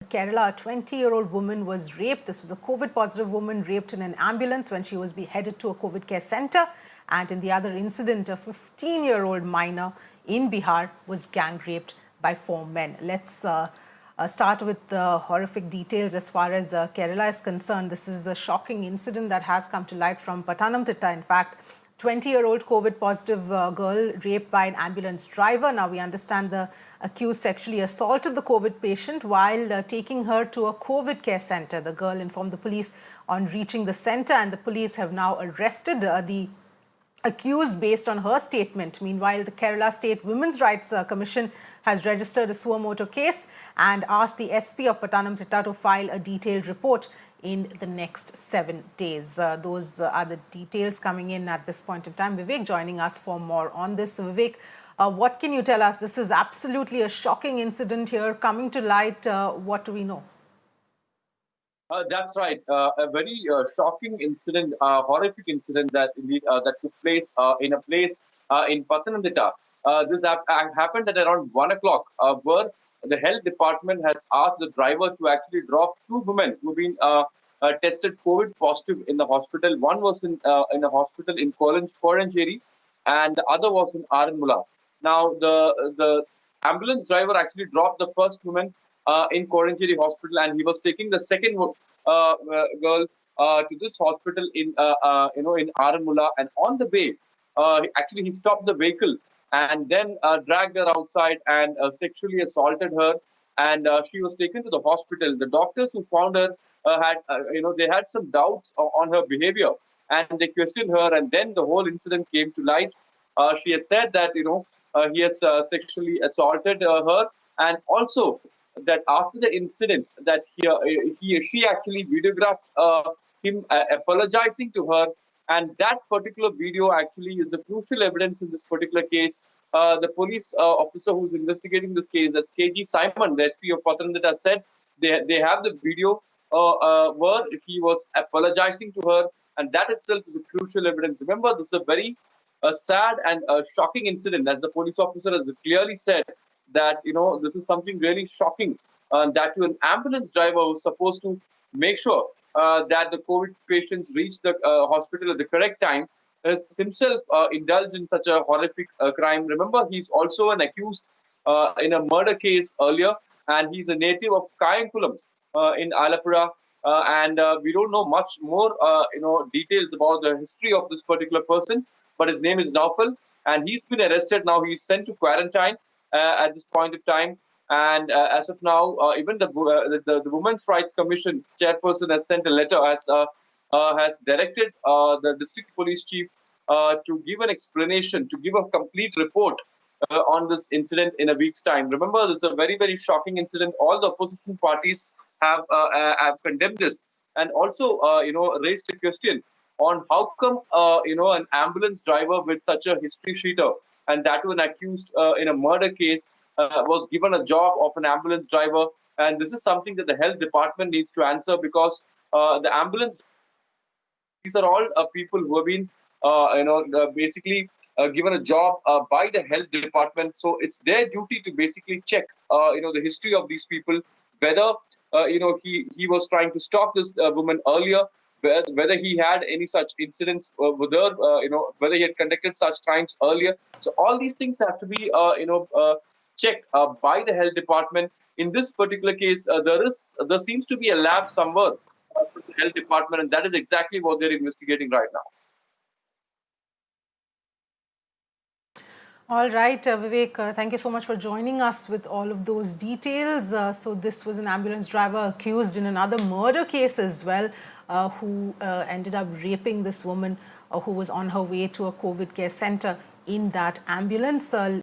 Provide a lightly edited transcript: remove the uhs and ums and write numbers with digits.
Kerala, a 20-year-old woman was raped. This was a COVID-positive woman raped in an ambulance when she was headed to a COVID care center. And in the other incident, a 15-year-old minor in Bihar was gang raped by 4 men. Let's start with the horrific details as far as Kerala is concerned. This is a shocking incident that has come to light from Pathanamthitta. In fact, 20-year-old COVID-positive girl raped by an ambulance driver. Now, we understand the accused sexually assaulted the COVID patient while taking her to a COVID care center. The girl informed the police on reaching the center, and the police have now arrested the accused based on her statement. Meanwhile, the Kerala State Women's Rights Commission has registered a suo moto case and asked the SP of Pathanamthitta to file a detailed report in the next 7 days. Those are the details coming in at this point in time. Vivek joining us for more on this. Vivek, what can you tell us? This is absolutely a shocking incident here coming to light. What do we know? That's right. A very shocking incident, horrific incident that indeed that took place in a place in Pathanamthitta. This happened at around 1 o'clock, where the health department has asked the driver to actually drop 2 women who've been tested COVID positive in the hospital. One was in a hospital in Koranjeri, and the other was in Aranmula. Now, the ambulance driver actually dropped the first woman in Koranjeri hospital, and he was taking the second girl to this hospital in in Aranmula. And on the way, actually he stopped the vehicle and then dragged her outside and sexually assaulted her. And she was taken to the hospital. The doctors who found her had they had some doubts on her behavior, and they questioned her. And then the whole incident came to light. She has said that he has sexually assaulted her, and also that after the incident that she actually videographed him apologizing to her, and that particular video actually is the crucial evidence in this particular case. The police officer who's investigating this case, that's KG Simon, the SP of Pathanamthitta, said they have the video where he was apologizing to her, and that itself is a crucial evidence. Remember, this is a very sad and shocking incident, as the police officer has clearly said that this is something really shocking, that to an ambulance driver who's supposed to make sure that the COVID patients reach the hospital at the correct time has himself indulged in such a horrific crime. Remember, he's also an accused in a murder case earlier, and he's a native of Kayankulam in Alappuzha. And we don't know much more details about the history of this particular person, but his name is Naufal, and he's been arrested. Now he's sent to quarantine at this point of time. And as of now, even the Women's Rights Commission chairperson has sent a letter, has directed the district police chief to give an explanation, to give a complete report on this incident in a week's time. Remember, this is a very, very shocking incident. All the opposition parties have condemned this, and also raised a question on how come an ambulance driver with such a history sheeter, and that one accused in a murder case, was given a job of an ambulance driver. And this is something that the health department needs to answer, because the ambulance, these are all people who have been basically given a job by the health department. So it's their duty to basically check the history of these people, whether he was trying to stop this woman earlier, whether he had any such incidents with her, whether he had conducted such crimes earlier. So all these things has to be checked by the health department. In this particular case, there seems to be a lab somewhere for the health department, and that is exactly what they're investigating right now. All right, Vivek, thank you so much for joining us with all of those details. So this was an ambulance driver accused in another murder case as well, who ended up raping this woman who was on her way to a COVID care center in that ambulance.